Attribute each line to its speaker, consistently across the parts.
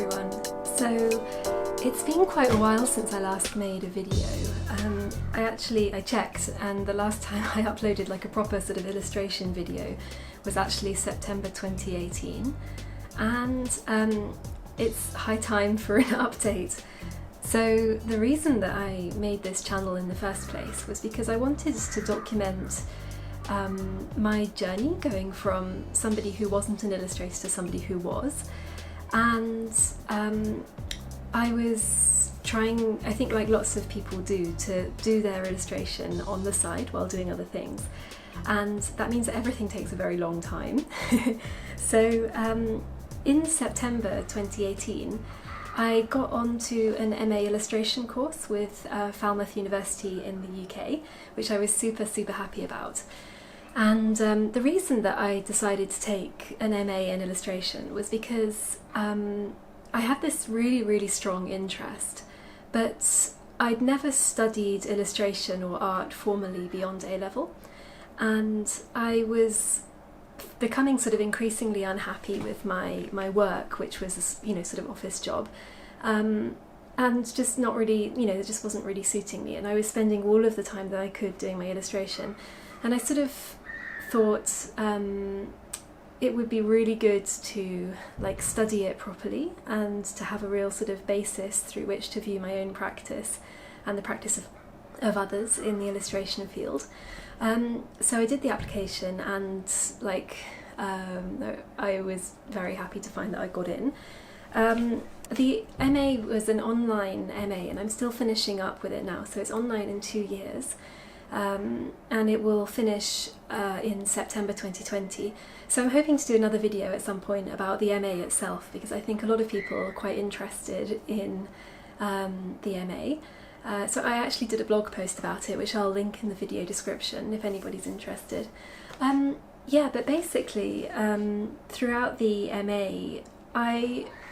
Speaker 1: everyone. So it's been quite a while since I last made a video. I checked, and the last time I uploaded like a proper sort of illustration video was actually September 2018, and it's high time for an update. So the reason that I made this channel in the first place was because I wanted to document my journey going from somebody who wasn't an illustrator to somebody who was. And I was trying, I think like lots of people do, to do their illustration on the side while doing other things. And that means that everything takes a very long time. So in September 2018, I got onto an MA illustration course with Falmouth University in the UK, which I was super happy about. And the reason that I decided to take an MA in illustration was because I had this really strong interest, but I'd never studied illustration or art formally beyond A-level, and I was becoming sort of increasingly unhappy with my work, which was a, sort of office job, and just not really, it just wasn't really suiting me, and I was spending all of the time that I could doing my illustration, and I sort of thought it would be really good to like study it properly and to have a real sort of basis through which to view my own practice and the practice of others in the illustration field. So I did the application, and I was very happy to find that I got in. The MA was an online MA, and I'm still finishing up with it now, so it's online in 2 years. And it will finish in September 2020. So I'm hoping to do another video at some point about the MA itself, because I think a lot of people are quite interested in the MA. So I actually did a blog post about it, which I'll link in the video description if anybody's interested. Yeah, but basically throughout the MA,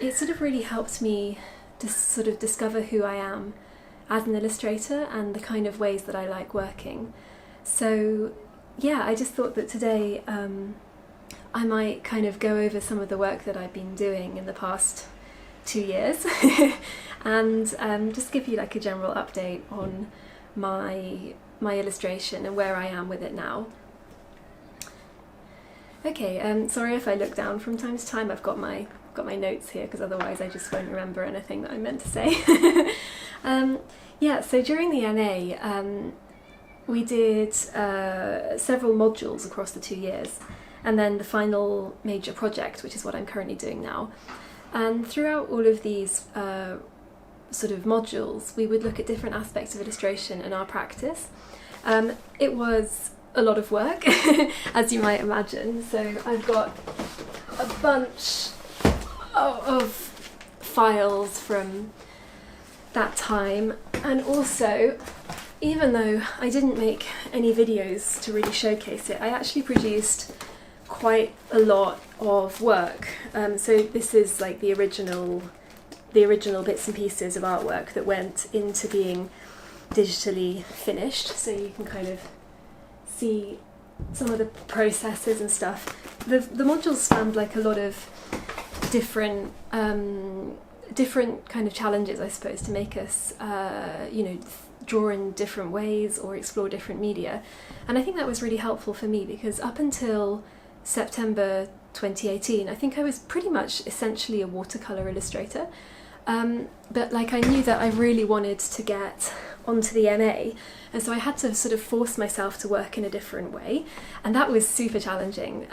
Speaker 1: it sort of really helped me to sort of discover who I am as an illustrator and the kind of ways that I like working. So yeah, I just thought that today I might kind of go over some of the work that I've been doing in the past 2 years and just give you like a general update on my illustration and where I am with it now. Okay, sorry if I look down from time to time. I've got my notes here because otherwise I just won't remember anything that I meant to say. Yeah, so during the MA we did several modules across the 2 years, and then the final major project, which is what I'm currently doing now. And throughout all of these sort of modules, we would look at different aspects of illustration and our practice. It was a lot of work, as you might imagine, so I've got a bunch of files from that time, and also, even though I didn't make any videos to really showcase it, I actually produced quite a lot of work. So this is like the original bits and pieces of artwork that went into being digitally finished, so you can kind of see some of the processes and stuff. The modules spanned like a lot of different kind of challenges, I suppose, to make us draw in different ways or explore different media. And I think that was really helpful for me, because up until September 2018 I think I was pretty much essentially a watercolour illustrator, but like I knew that I really wanted to get onto the MA, and so I had to sort of force myself to work in a different way, and that was super challenging.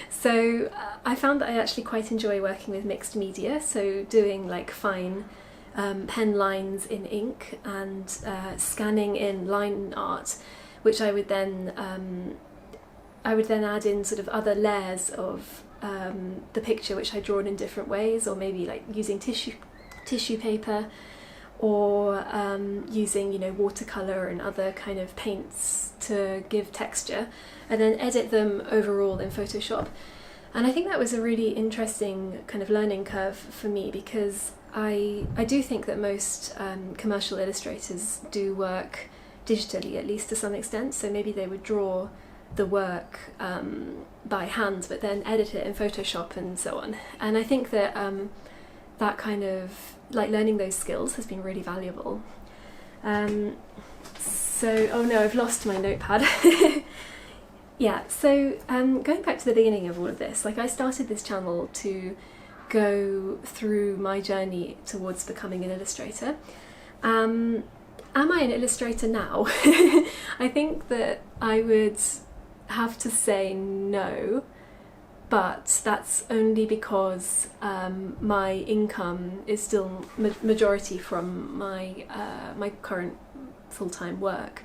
Speaker 1: So I found that I actually quite enjoy working with mixed media, so doing like fine pen lines in ink and scanning in line art, which I would then add in sort of other layers of the picture which I drawn in different ways, or maybe like using tissue paper, or using watercolour and other kind of paints to give texture, and then edit them overall in Photoshop. And I think that was a really interesting kind of learning curve for me, because I do think that most commercial illustrators do work digitally, at least to some extent, so maybe they would draw the work by hand but then edit it in Photoshop and so on. And I think that that kind of, like, learning those skills has been really valuable. So, oh no, I've lost my notepad. Yeah, so going back to the beginning of all of this, like, I started this channel to go through my journey towards becoming an illustrator. Am I an illustrator now? I think that I would have to say no, but that's only because my income is still majority from my my current full-time work.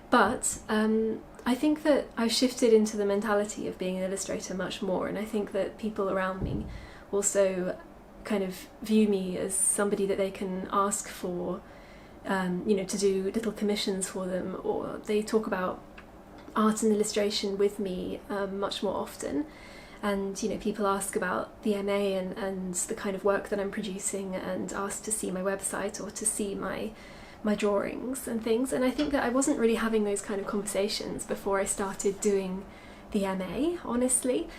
Speaker 1: But I think that I've shifted into the mentality of being an illustrator much more, and I think that people around me also kind of view me as somebody that they can ask for, you know, to do little commissions for them, or they talk about art and illustration with me much more often. And, you know, people ask about the MA and the kind of work that I'm producing, and ask to see my website or to see my drawings and things. And I think that I wasn't really having those kind of conversations before I started doing the MA, honestly.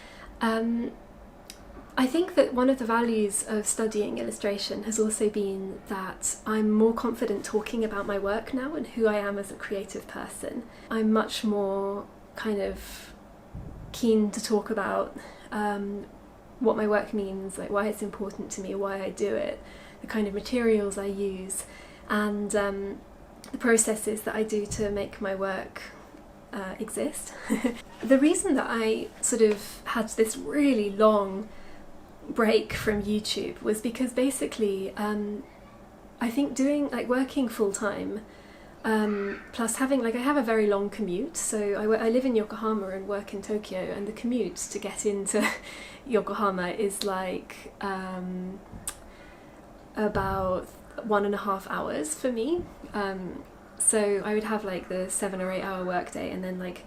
Speaker 1: I think that one of the values of studying illustration has also been that I'm more confident talking about my work now and who I am as a creative person. I'm much more kind of keen to talk about what my work means, like why it's important to me, why I do it, the kind of materials I use, and the processes that I do to make my work exist. The reason that I sort of had this really long break from YouTube was because basically I think doing, like, working full-time plus having, like, I have a very long commute, so I live in Yokohama and work in Tokyo, and the commute to get into Yokohama is like about 1.5 hours for me. So I would have like the 7 or 8 hour workday, and then like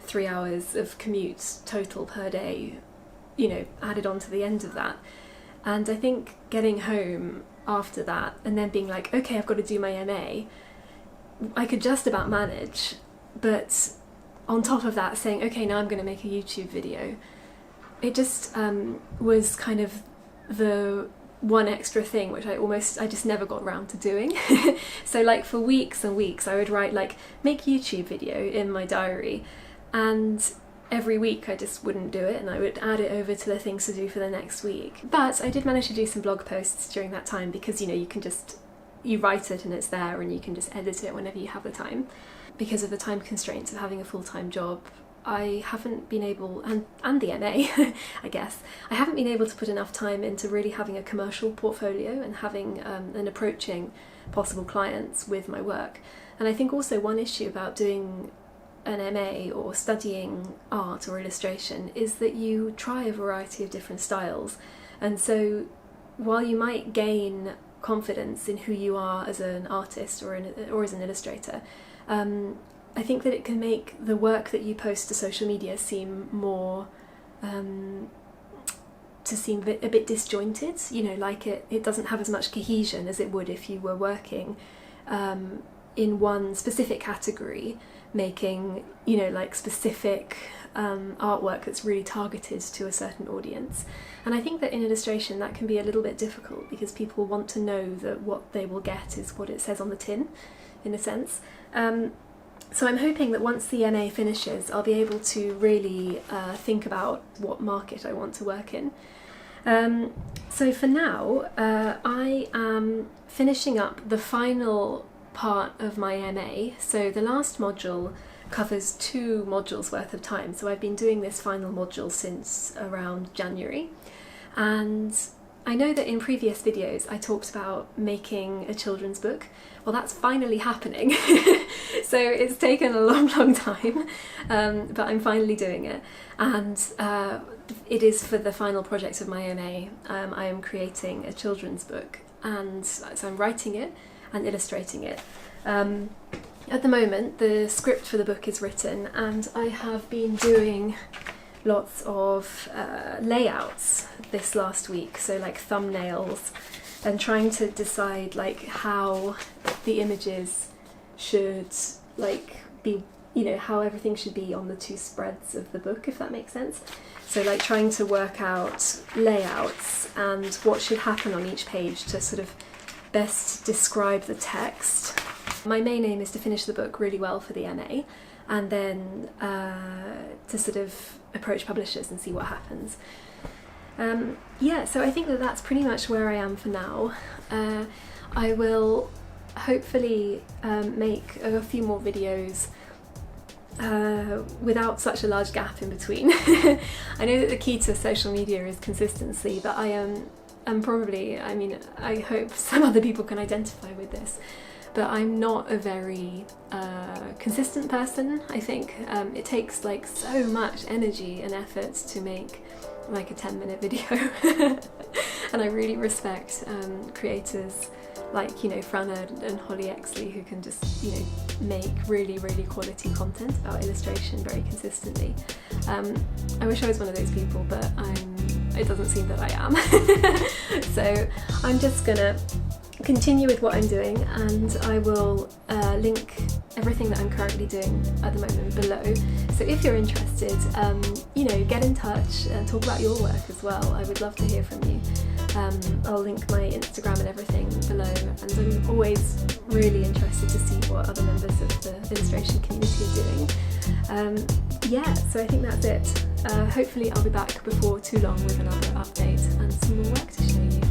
Speaker 1: 3 hours of commute total per day, you know, added on to the end of that. And I think getting home after that and then being like, okay, I've got to do my MA, I could just about manage, but on top of that saying, okay, now I'm going to make a YouTube video, it just was kind of the one extra thing which I just never got around to doing. So like for weeks and weeks I would write like make YouTube video in my diary, and every week I just wouldn't do it, and I would add it over to the things to do for the next week. But I did manage to do some blog posts during that time, because, you know, you write it and it's there, and you can just edit it whenever you have the time. Because of the time constraints of having a full-time job, I haven't been able, and the MA, I guess, I haven't been able to put enough time into really having a commercial portfolio and having and approaching possible clients with my work. And I think also one issue about doing an MA or studying art or illustration is that you try a variety of different styles. And so while you might gain confidence in who you are as an artist or as an illustrator, I think that it can make the work that you post to social media seem more, a bit disjointed, you know, like it doesn't have as much cohesion as it would if you were working in one specific category, making, you know, like specific artwork that's really targeted to a certain audience. And I think that in illustration that can be a little bit difficult, because people want to know that what they will get is what it says on the tin, in a sense. So I'm hoping that once the MA finishes, I'll be able to really think about what market I want to work in. So for now, I am finishing up the final part of my MA. So the last module covers 2 modules worth of time. So I've been doing this final module since around January. And I know that in previous videos I talked about making a children's book. Well, that's finally happening. So it's taken a long time, but I'm finally doing it. And it is for the final project of my MA. I am creating a children's book, and so I'm writing it and illustrating it. At the moment, the script for the book is written, and I have been doing lots of layouts this last week, so like thumbnails, and trying to decide like how the images should like be you know, how everything should be on the two spreads of the book, if that makes sense. So like trying to work out layouts and what should happen on each page to sort of best describe the text. My main aim is to finish the book really well for the MA, and then to sort of approach publishers and see what happens. Yeah, so I think that that's pretty much where I am for now. I will hopefully make a few more videos without such a large gap in between. I know that the key to social media is consistency, but I am probably, I mean, I hope some other people can identify with this, but I'm not a very consistent person. I think it takes like so much energy and effort to make like a 10-minute video and I really respect creators like, you know, Franna and Holly Exley, who can just, you know, make really quality content about illustration very consistently. I wish I was one of those people, but it doesn't seem that I am. So I'm just gonna continue with what I'm doing, and I will link everything that I'm currently doing at the moment below. So if you're interested, you know, get in touch and talk about your work as well. I would love to hear from you. I'll link my Instagram and everything below, and I'm always really interested to see what other members of the illustration community are doing. Yeah, so I think that's it. Hopefully I'll be back before too long with another update and some more work to show you.